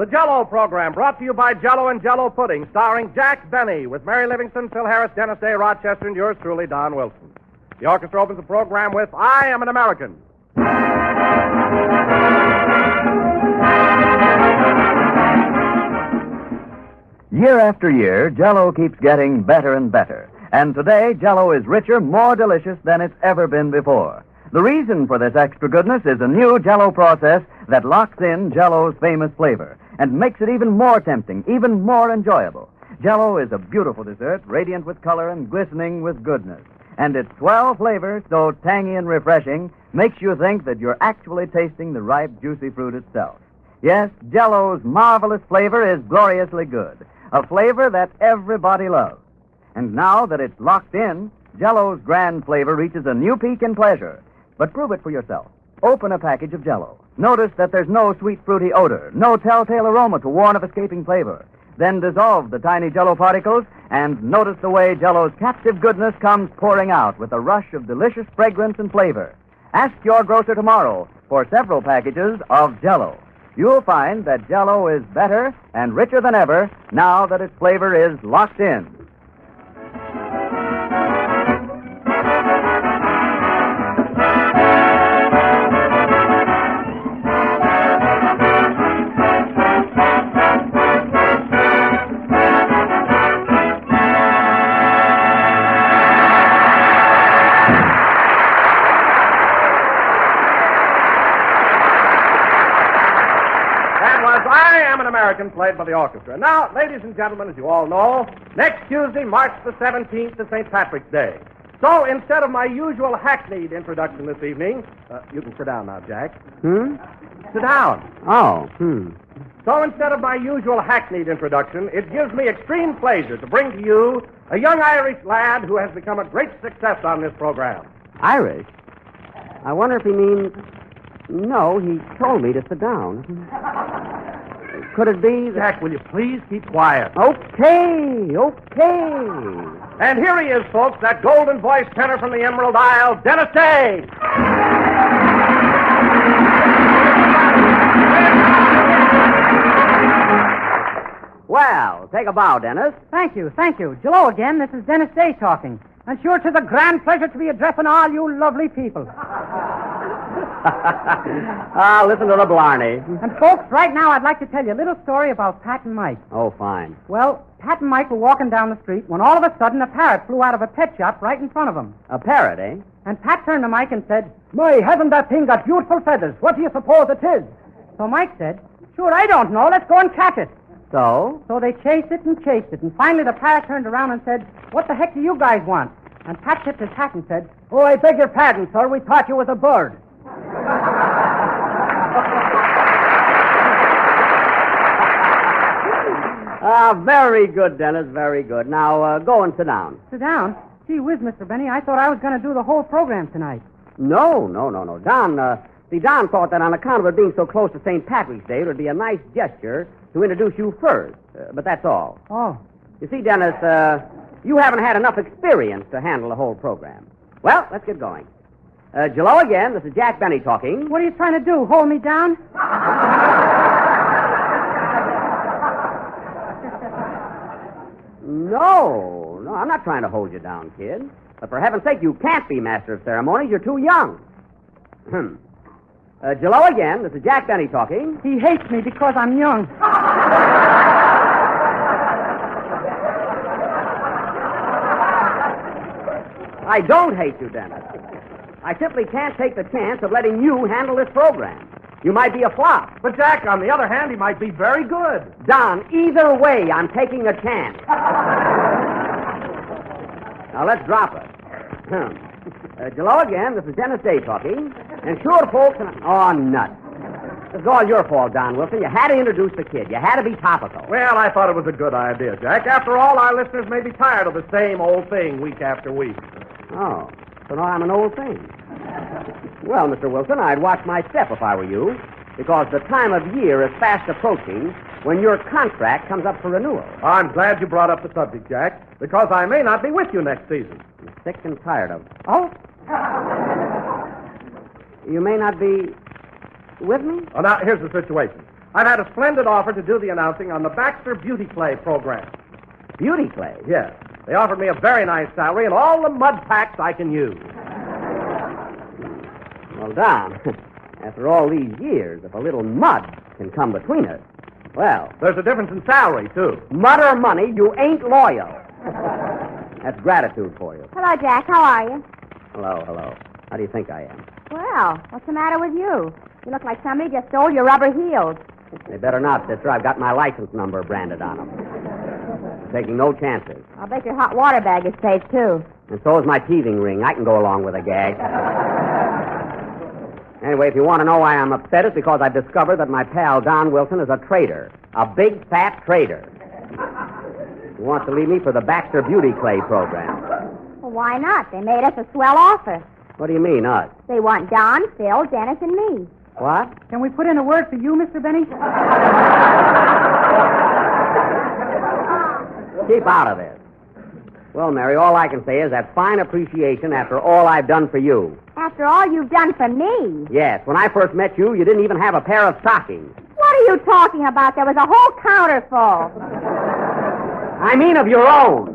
The Jell-O program, brought to you by Jell-O and Jell-O Pudding, starring Jack Benny, with Mary Livingston, Phil Harris, Dennis Day, Rochester, and yours truly, Don Wilson. The orchestra opens the program with I Am an American. Year after year, Jell-O keeps getting better and better. And today, Jell-O is richer, more delicious than it's ever been before. The reason for this extra goodness is a new Jell-O process that locks in Jell-O's famous flavor and makes it even more tempting, even more enjoyable. Jell-O is a beautiful dessert, radiant with color and glistening with goodness. And its 12 flavors, so tangy and refreshing, makes you think that you're actually tasting the ripe, juicy fruit itself. Yes, Jell-O's marvelous flavor is gloriously good, a flavor that everybody loves. And now that it's locked in, Jell-O's grand flavor reaches a new peak in pleasure. But prove it for yourself. Open a package of Jell-O. Notice that there's no sweet, fruity odor, no telltale aroma to warn of escaping flavor. Then dissolve the tiny Jell-O particles and notice the way Jell-O's captive goodness comes pouring out with a rush of delicious fragrance and flavor. Ask your grocer tomorrow for several packages of Jell-O. You'll find that Jell-O is better and richer than ever now that its flavor is locked in. I Am an American, played by the orchestra. Now, ladies and gentlemen, as you all know, next Tuesday, March the 17th, is St. Patrick's Day. So instead of my usual hackneyed introduction this evening, you can sit down now, Jack. Sit down. Oh, So instead of my usual hackneyed introduction, it gives me extreme pleasure to bring to you a young Irish lad who has become a great success on this program. Irish? I wonder if he means... No, he told me to sit down. Could it be that... Jack, will you please keep quiet? Okay. And here he is, folks, that golden-voiced tenor from the Emerald Isle, Dennis Day. Well, take a bow, Dennis. Thank you. Jell-O again. This is Dennis Day talking. And sure, 'tis a grand pleasure to be addressing all you lovely people. Listen to the blarney. And, folks, right now I'd like to tell you a little story about Pat and Mike. Oh, fine. Well, Pat and Mike were walking down the street when all of a sudden a parrot flew out of a pet shop right in front of them. A parrot, eh? And Pat turned to Mike and said, "My, hasn't that thing got beautiful feathers? What do you suppose it is?" So Mike said, "Sure, I don't know. Let's go and catch it." So? So they chased it. And finally the parrot turned around and said, "What the heck do you guys want?" And Pat tipped his hat and said, "Oh, I beg your pardon, sir. We thought you was a bird." Very good, Dennis, very good. Now, go and sit down. Sit down? Gee whiz, Mr. Benny, I thought I was going to do the whole program tonight. No. Don thought that on account of it being so close to St. Patrick's Day, it would be a nice gesture to introduce you first. But that's all. Oh. You see, Dennis, you haven't had enough experience to handle the whole program. Well, let's get going. Jell-O again. This is Jack Benny talking. What are you trying to do, hold me down? No, I'm not trying to hold you down, kid. But for heaven's sake, you can't be master of ceremonies. You're too young. Jell-O again. This is Jack Benny talking. He hates me because I'm young. I don't hate you, Dennis. I simply can't take the chance of letting you handle this program. You might be a flop. But, Jack, on the other hand, he might be very good. Don, either way, I'm taking a chance. Now, let's drop it. Jell-O again. This is Dennis Day talking. And sure, folks... Oh, nuts. This is all your fault, Don Wilson. You had to introduce the kid. You had to be topical. Well, I thought it was a good idea, Jack. After all, our listeners may be tired of the same old thing week after week. Oh, so now I'm an old thing. Well, Mr. Wilson, I'd watch my step if I were you, because the time of year is fast approaching when your contract comes up for renewal. I'm glad you brought up the subject, Jack, because I may not be with you next season. I'm sick and tired of it. Oh? You may not be with me? Well, now, here's the situation. I've had a splendid offer to do the announcing on the Baxter Beauty Clay program. Beauty clay? Yes. They offered me a very nice salary and all the mud packs I can use. Well, Don, after all these years, if a little mud can come between us, well... There's a difference in salary, too. Mud or money, you ain't loyal. That's gratitude for you. Hello, Jack. How are you? Hello, hello. How do you think I am? Well, what's the matter with you? You look like somebody just stole your rubber heels. They better not, sister. I've got my license number branded on them. I'm taking no chances. I'll bet your hot water bag is safe, too. And so is my teething ring. I can go along with a gag. Anyway, if you want to know why I'm upset, it's because I've discovered that my pal Don Wilson is a traitor. A big, fat traitor. He wants to leave me for the Baxter Beauty Clay program. Well, why not? They made us a swell offer. What do you mean, us? They want Don, Phil, Dennis, and me. What? Can we put in a word for you, Mr. Benny? Keep out of this. Well, Mary, all I can say is that's fine appreciation after all I've done for you. After all you've done for me. Yes, when I first met you, you didn't even have a pair of stockings. What are you talking about? There was a whole counter full. I mean of your own.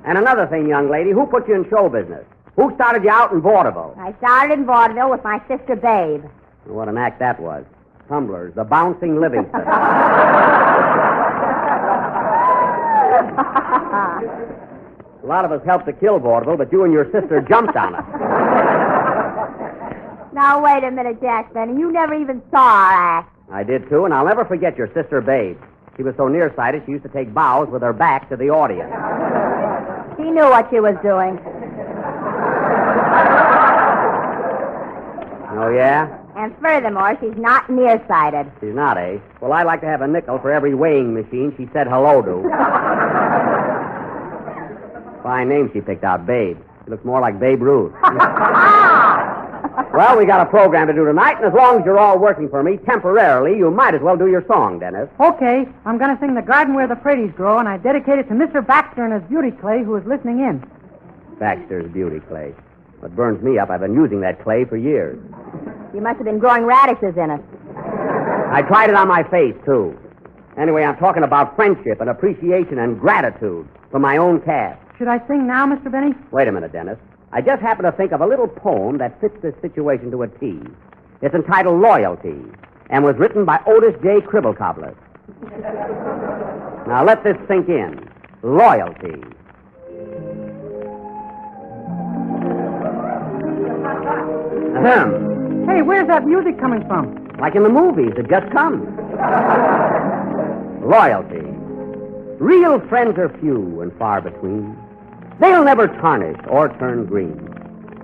And another thing, young lady, who put you in show business? Who started you out in vaudeville? I started in vaudeville with my sister Babe. What an act that was. Tumblers, the bouncing Livingston. A lot of us helped to kill vaudeville, but you and your sister jumped on it. Now, wait a minute, Jack Benny. You never even saw our act. I did, too, and I'll never forget your sister Babe. She was so nearsighted, she used to take bows with her back to the audience. She knew what she was doing. Oh, yeah? And furthermore, she's not nearsighted. She's not, eh? Well, I'd like to have a nickel for every weighing machine she said hello to. Fine name she picked out, Babe. She looks more like Babe Ruth. Well, we got a program to do tonight, and as long as you're all working for me temporarily, you might as well do your song, Dennis. Okay, I'm going to sing The Garden Where the Pretties Grow, and I dedicate it to Mr. Baxter and his beauty clay, who is listening in. Baxter's Beauty Clay. What burns me up, I've been using that clay for years. You must have been growing radishes in it. I tried it on my face, too. Anyway, I'm talking about friendship and appreciation and gratitude for my own cast. Should I sing now, Mr. Benny? Wait a minute, Dennis. I just happened to think of a little poem that fits this situation to a T. It's entitled Loyalty and was written by Otis J. Cribblecobbler. Now, let this sink in. Loyalty. Ahem. Hey, where's that music coming from? Like in the movies, it just comes. Loyalty. Real friends are few and far between. They'll never tarnish or turn green.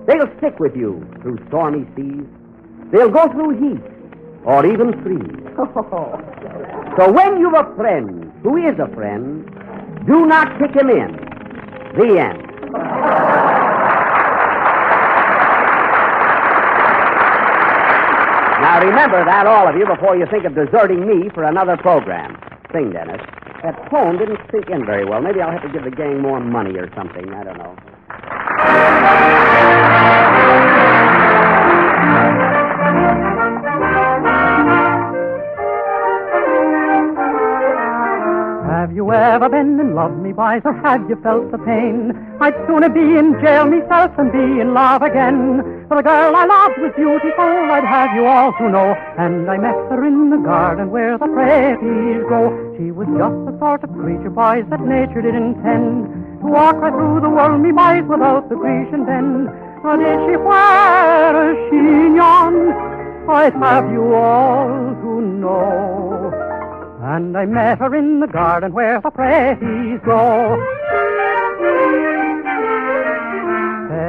They'll stick with you through stormy seas. They'll go through heat or even freeze. So when you've a friend who is a friend, do not kick him in. The end. Now remember that, all of you, before you think of deserting me for another program. Sing, Dennis. That poem didn't sink in very well. Maybe I'll have to give the gang more money or something. I don't know. Have you ever been in love, me boys, or have you felt the pain? I'd sooner be in jail myself than be in love again. For the girl I loved was beautiful, I'd have you all to know. And I met her in the garden where the pretties grow. She was just the sort of creature, boys, that nature did intend to walk right through the world, me boys, without the Grecian bend. Now did she wear a chignon? I'd have you all to know. And I met her in the garden where the pretties grow.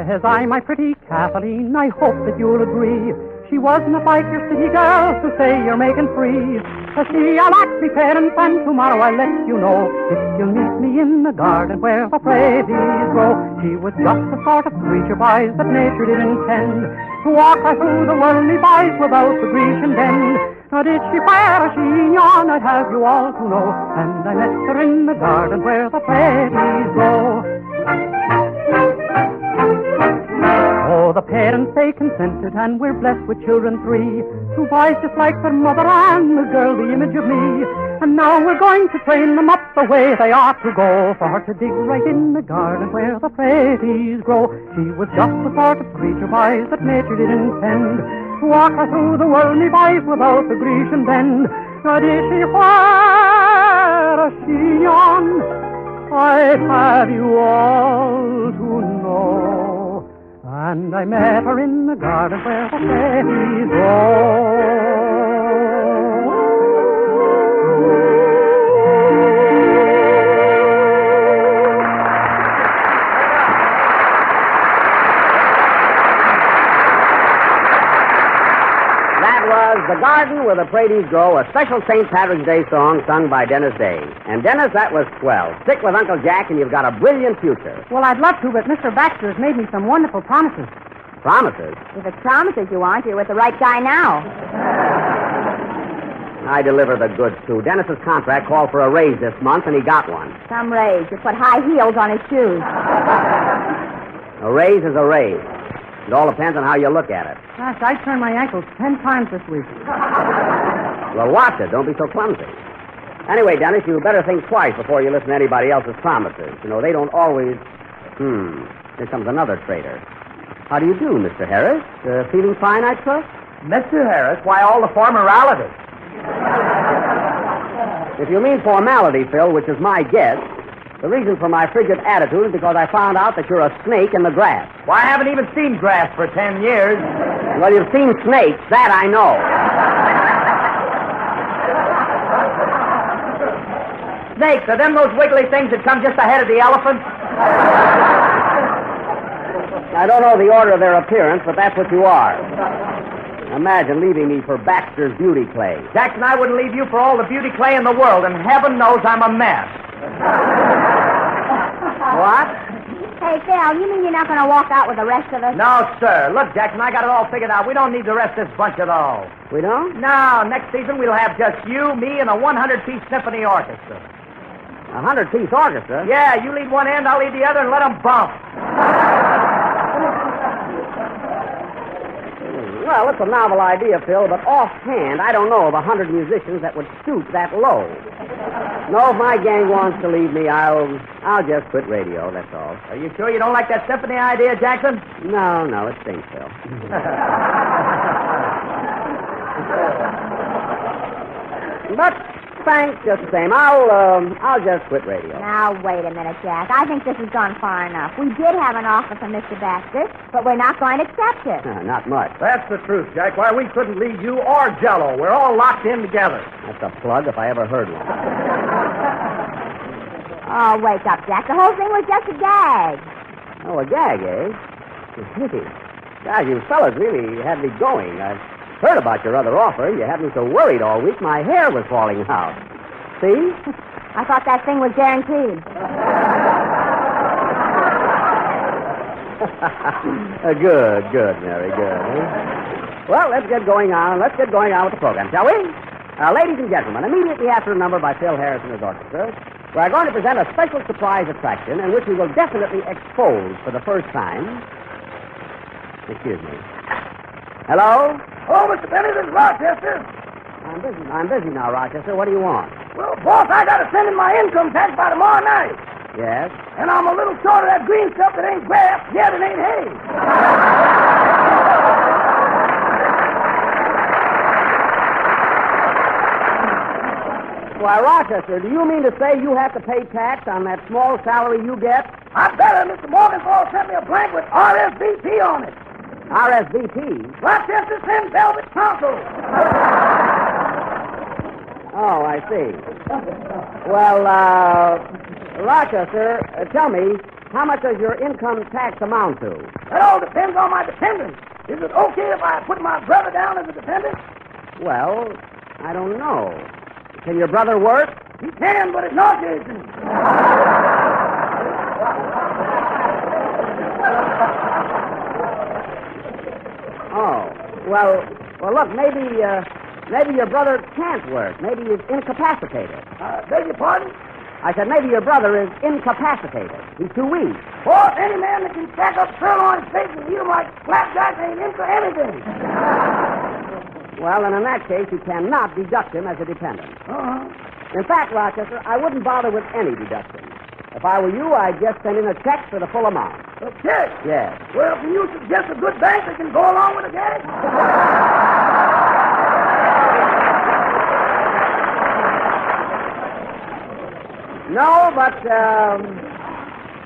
Says I, my pretty Kathleen, I hope that you'll agree. She wasn't like your city girls who say you're making free. So see, I'll act me parents, and tomorrow I'll let you know if you'll meet me in the garden where the pretties grow. She was just the sort of creature, boys, that nature did intend to walk right through the world, me boys, without the Grecian bend. Now did she wear a chignon? I'd have you all to know. And I met her in the garden where the pretties grow. Oh, So the parents, they consented, and we're blessed with children 3. 2 boys just like their mother, and the girl the image of me. And now we're going to train them up the way they ought to go, for to dig right in the garden where the praties grow. She was just the sort of creature, boys, that nature did intend to walk her through the world, me boys, without the Grecian bend. Now did she where is she on? I'd have you all to know. And I met her in the garden where the praties grow. The Garden Where the Praties Grow, a special St. Patrick's Day song sung by Dennis Day. And Dennis, that was swell. Stick with Uncle Jack and you've got a brilliant future. Well, I'd love to, but Mr. Baxter has made me some wonderful promises. Promises? If it's promises you want, you're with the right guy now. I deliver the goods, too. Dennis's contract called for a raise this month, and he got one. Some raise. You put high heels on his shoes. A raise is a raise. It all depends on how you look at it. Gosh, I turned my ankles 10 times this week. Well, watch it. Don't be so clumsy. Anyway, Dennis, you better think twice before you listen to anybody else's promises. You know, they don't always... Here comes another traitor. How do you do, Mr. Harris? Feeling fine, I trust? Mr. Harris, why all the formality? If you mean formality, Phil, which is my guess, the reason for my frigid attitude is because I found out that you're a snake in the grass. Why, I haven't even seen grass for 10 years. Well, you've seen snakes. That I know. Snakes, are them those wiggly things that come just ahead of the elephant? I don't know the order of their appearance, but that's what you are. Imagine leaving me for Baxter's beauty clay. Jackson, I wouldn't leave you for all the beauty clay in the world, and heaven knows I'm a mess. What? Hey, Phil, you mean you're not going to walk out with the rest of us? No, sir. Look, Jackson, I got it all figured out. We don't need the rest of this bunch at all. We don't? No, next season we'll have just you, me, and a 100-piece symphony orchestra. A 100-piece orchestra? Yeah, you lead one end, I'll lead the other, and let them bump. Well, it's a novel idea, Phil, but offhand, I don't know of 100 musicians that would stoop that low. No, if my gang wants to leave me, I'll just quit radio, that's all. Are you sure you don't like that symphony idea, Jackson? No, it stinks, Phil. But thanks just the same. I'll just quit radio. Now, wait a minute, Jack. I think this has gone far enough. We did have an offer from Mr. Baxter, but we're not going to accept it. Not much. That's the truth, Jack. Why, we couldn't leave you or Jello. We're all locked in together. That's a plug if I ever heard one. Oh, wake up, Jack. The whole thing was just a gag. Oh, a gag, eh? God, you fellas really had me going. I've heard about your other offer. You had me so worried all week, my hair was falling out. See? I thought that thing was guaranteed. Good, Mary, good. Well, let's get going on. Let's get going on with the program, shall we? Ladies and gentlemen, immediately after a number by Phil Harris and his orchestra, we're going to present a special surprise attraction in which we will definitely expose for the first time... Excuse me. Hello? Oh, Mr. Benny, this is Rochester. I'm busy now, Rochester. What do you want? Well, boss, I got to send in my income tax by tomorrow night. Yes? And I'm a little short of that green stuff that ain't grass, yet it ain't hay. Why, Rochester, do you mean to say you have to pay tax on that small salary you get? I better. Mr. Morgenthau sent me a blank with RSVP on it. RSVP? Rochester sends Velvet Council. Oh, I see. Well, Rochester, tell me, how much does your income tax amount to? That all depends on my dependents. Is it okay if I put my brother down as a dependent? Well, I don't know. Can your brother work? He can, but it's not Jason. Oh, well, look, maybe your brother can't work. Maybe he's incapacitated. Beg your pardon? I said maybe your brother is incapacitated. He's too weak. Boss, any man that can stack up sirloin steaks and eat them like flapjacks ain't into anything. Well, then in that case, you cannot deduct him as a dependent. In fact, Rochester, I wouldn't bother with any deduction. If I were you, I'd just send in a check for the full amount. A check? Yes. Well, can you suggest a good bank that can go along with the gas? No, but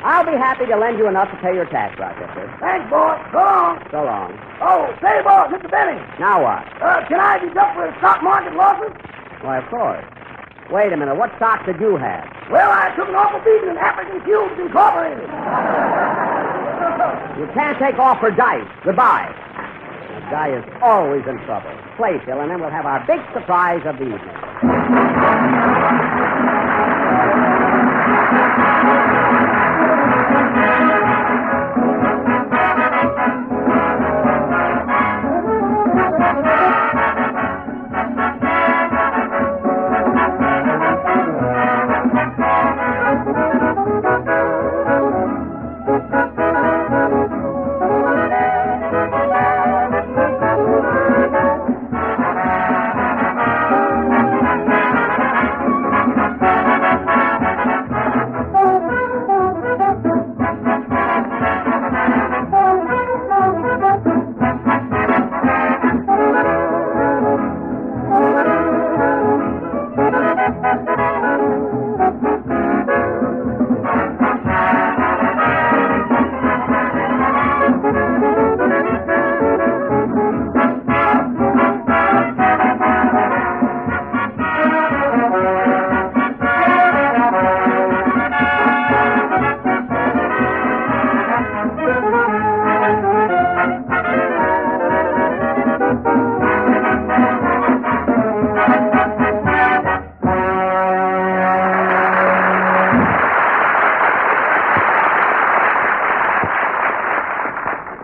I'll be happy to lend you enough to pay your tax, Rochester. Thanks, boss. So long. So long. Oh, say, boss, Mr. Benny. Now what? Can I deduct for stock market losses? Why, of course. Wait a minute. What stock did you have? Well, I took an awful beating in African Cubes Incorporated. You can't take off for dice. Goodbye. That guy is always in trouble. Play, Phil, and then we'll have our big surprise of the evening.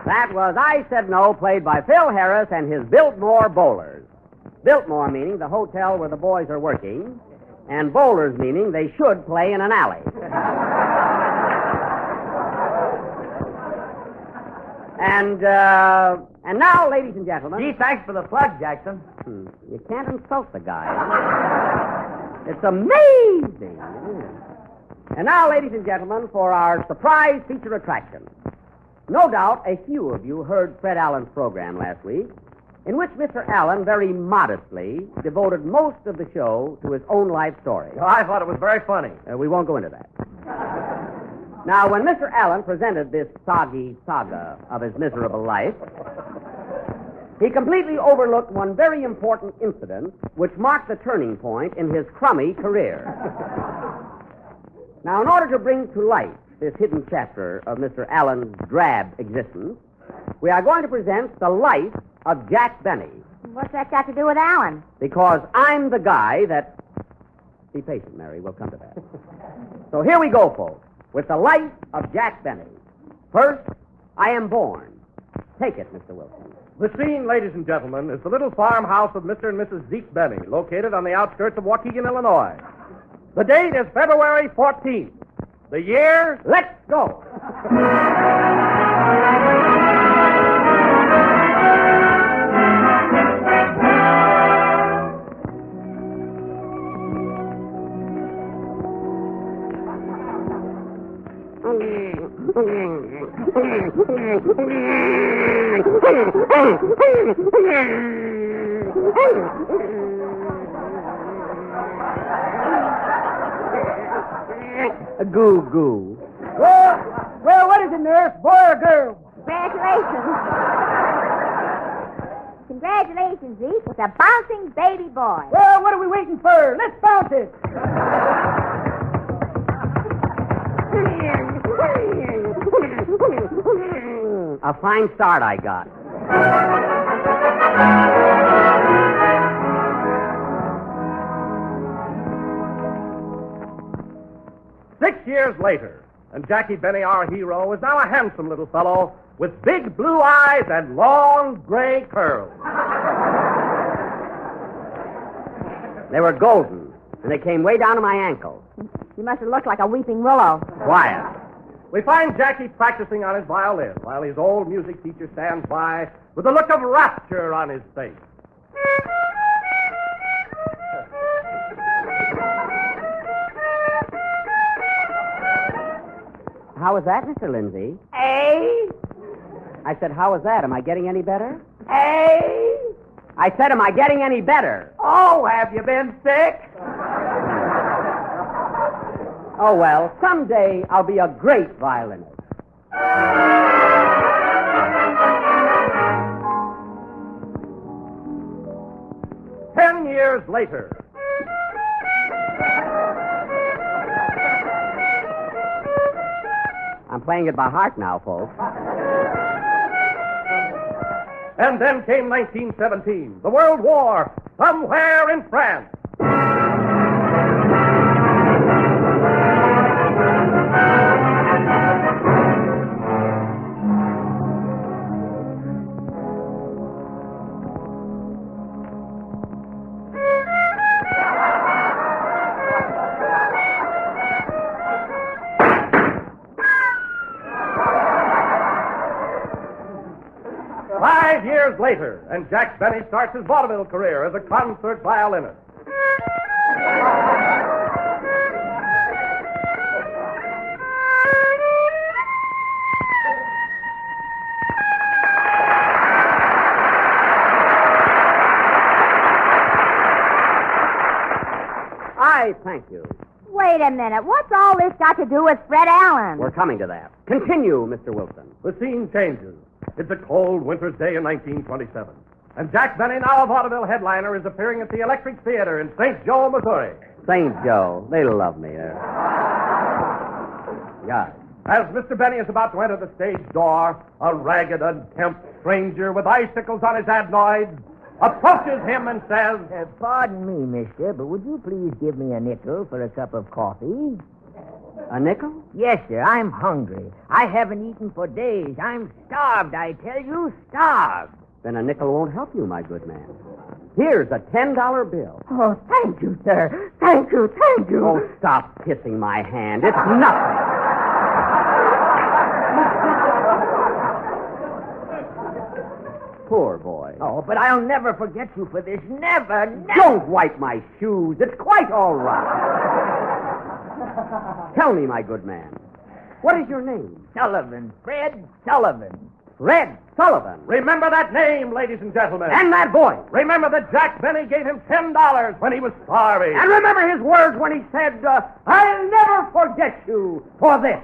That was I Said No, played by Phil Harris and his Biltmore Bowlers. Biltmore meaning the hotel where the boys are working, and bowlers meaning they should play in an alley. And now, ladies and gentlemen... Gee, thanks for the plug, Jackson. You can't insult the guy. It's amazing. And now, ladies and gentlemen, for our surprise feature attraction. No doubt a few of you heard Fred Allen's program last week, in which Mr. Allen very modestly devoted most of the show to his own life story. Well, I thought it was very funny. We won't go into that. Now, when Mr. Allen presented this soggy saga of his miserable life, he completely overlooked one very important incident which marked the turning point in his crummy career. Now, in order to bring to light this hidden chapter of Mr. Allen's drab existence, we are going to present the life of Jack Benny. What's that got to do with Alan? Because I'm the guy that... Be patient, Mary. We'll come to that. So here we go, folks, with the life of Jack Benny. First, I am born. Take it, Mr. Wilson. The scene, ladies and gentlemen, is the little farmhouse of Mr. and Mrs. Zeke Benny, located on the outskirts of Waukegan, Illinois. The date is February 14th. The year... Let's go! Goo goo. Well, what is it, nurse? Boy or girl? Congratulations. Congratulations, Zeke. It's a bouncing baby boy. Well, what are we waiting for? Let's bounce it. A fine start I got. 6 years later, and Jackie Benny, our hero, is now a handsome little fellow with big blue eyes and long gray curls. They were golden. And they came way down to my ankles. You must have looked like a weeping willow. Quiet. We find Jackie practicing on his violin while his old music teacher stands by with a look of rapture on his face. How was that, Mr. Lindsay? Hey? I said, how was that? Am I getting any better? Hey? I said, am I getting any better? Oh, have you been sick? Oh, well, someday I'll be a great violinist. 10 years later. I'm playing it by heart now, folks. And then came 1917, the World War, somewhere in France. Years later, and Jack Benny starts his vaudeville career as a concert violinist. I thank you. Wait a minute. What's all this got to do with Fred Allen? We're coming to that. Continue, Mr. Wilson. The scene changes. It's a cold winter's day in 1927. And Jack Benny, now a vaudeville headliner, is appearing at the Electric Theater in St. Joe, Missouri. St. Joe. They love me there. Yeah. As Mr. Benny is about to enter the stage door, a ragged, unkempt stranger with icicles on his adenoids approaches him and says, Pardon me, mister, but would you please give me a nickel for a cup of coffee? A nickel? Yes, sir. I'm hungry. I haven't eaten for days. I'm starved, I tell you, starved. Then a nickel won't help you, my good man. Here's a $10 bill. Oh, thank you, sir. Thank you, thank you. Oh, stop kissing my hand. It's nothing. Poor boy. Oh, but I'll never forget you for this. Never, never. Don't wipe my shoes. It's quite all right. Tell me, my good man, what is your name? Sullivan. Fred Sullivan. Fred Sullivan. remember that name, ladies and gentlemen. And that voice. Remember that Jack Benny gave him $10 when he was starving. And remember his words when he said, I'll never forget you for this.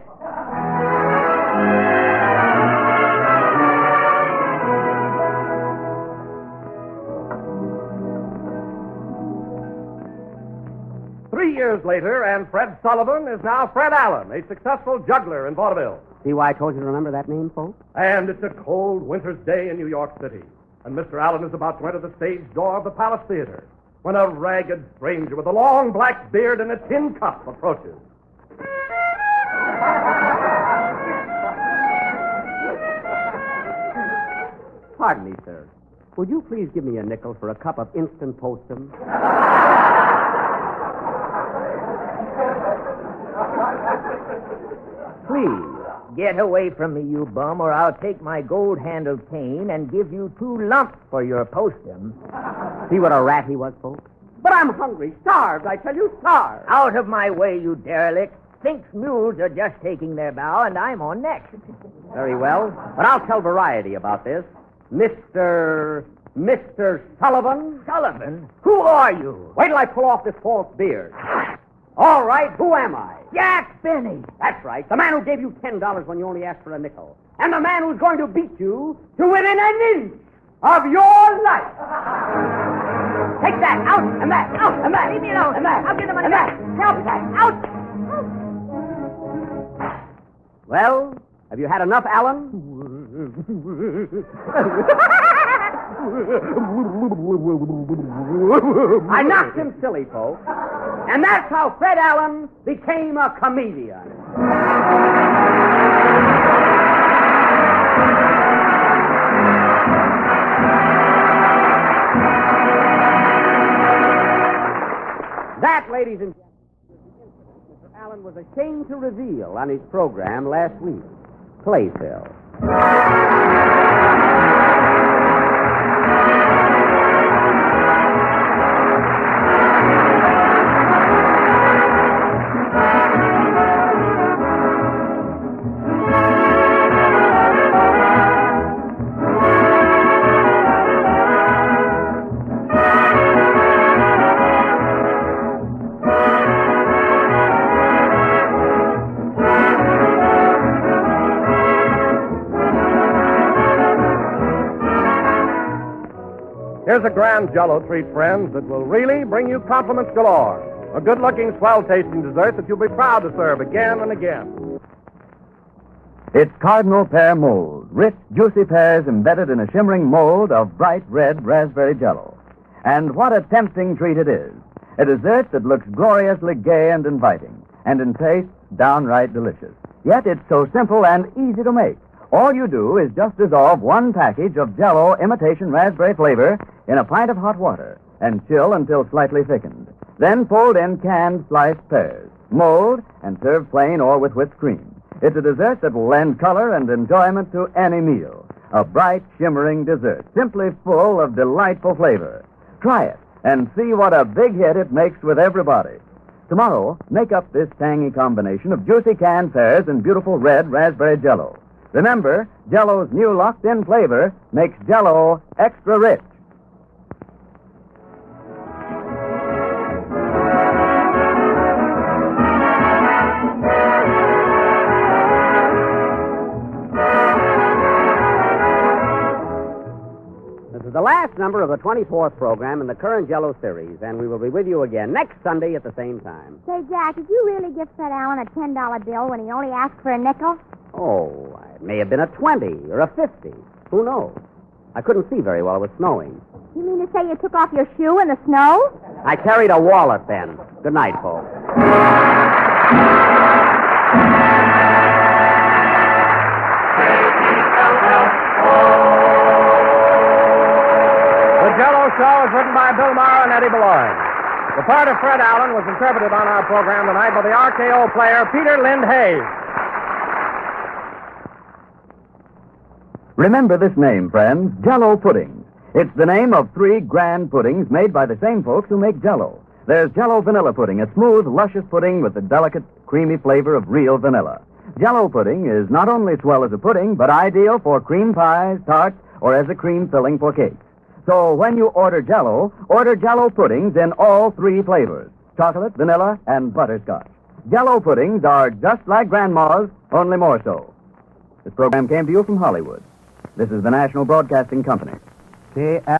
Years later, and Fred Sullivan is now Fred Allen, a successful juggler in vaudeville. See why I told you to remember that name, folks? And it's a cold winter's day in New York City, and Mr. Allen is about to enter the stage door of the Palace Theater when a ragged stranger with a long black beard and a tin cup approaches. Pardon me, sir. Would you please give me a nickel for a cup of instant postum? Please, get away from me, you bum, or I'll take my gold-handled cane and give you 2 lumps for your postum. See what a rat he was, folks? But I'm hungry, starved, I tell you, starved. Out of my way, you derelict. Fink's mules are just taking their bow, and I'm on next. Very well, but I'll tell Variety about this. Mr. Sullivan? Sullivan? Who are you? Wait till I pull off this false beard. All right, who am I? Jack Benny. That's right, the man who gave you $10 when you only asked for a nickel. And the man who's going to beat you to within an inch of your life. Take that, out, and that, out, and that. Leave me alone. And that. I'll get the money and back. that. Help that, out. Well, have you had enough, Alan? I knocked him silly, folks. And that's how Fred Allen became a comedian. That That, ladies and gentlemen, was the incident Mr. Allen was ashamed to reveal on his program last week. Playfill. Here's a grand Jell-O treat, friends, that will really bring you compliments galore. A good-looking, swell-tasting dessert that you'll be proud to serve again and again. It's Cardinal Pear Mold, rich, juicy pears embedded in a shimmering mold of bright red raspberry Jell-O. And what a tempting treat it is. A dessert that looks gloriously gay and inviting, and in taste, downright delicious. Yet it's so simple and easy to make. All you do is just dissolve one package of Jell-O imitation raspberry flavor in a pint of hot water and chill until slightly thickened. Then fold in canned sliced pears, mold, and serve plain or with whipped cream. It's a dessert that will lend color and enjoyment to any meal. A bright, shimmering dessert, simply full of delightful flavor. Try it and see what a big hit it makes with everybody. Tomorrow, make up this tangy combination of juicy canned pears and beautiful red raspberry Jell-O. Remember, Jell-O's new locked-in flavor makes Jell-O extra rich. This is the last number of the 24th program in the current Jell-O series, and we will be with you again next Sunday at the same time. Say, Jack, did you really give Fred Allen a $10 bill when he only asked for a nickel? Oh, it may have been a 20 or a 50. Who knows? I couldn't see very well. It was snowing. You mean to say you took off your shoe in the snow? I carried a wallet then. Good night, folks. The Jell-O Show is written by Bill Morrow and Eddie Beloit. The part of Fred Allen was interpreted on our program tonight by the RKO player Peter Lind Hayes. Remember this name, friends, Jell-O puddings. It's the name of 3 grand puddings made by the same folks who make Jell-O. There's Jell-O vanilla pudding, a smooth, luscious pudding with the delicate, creamy flavor of real vanilla. Jell-O pudding is not only swell as a pudding, but ideal for cream pies, tarts, or as a cream filling for cakes. So when you order Jell-O puddings in all 3 flavors, chocolate, vanilla, and butterscotch. Jell-O puddings are just like Grandma's, only more so. This program came to you from Hollywood. This is the National Broadcasting Company. KF.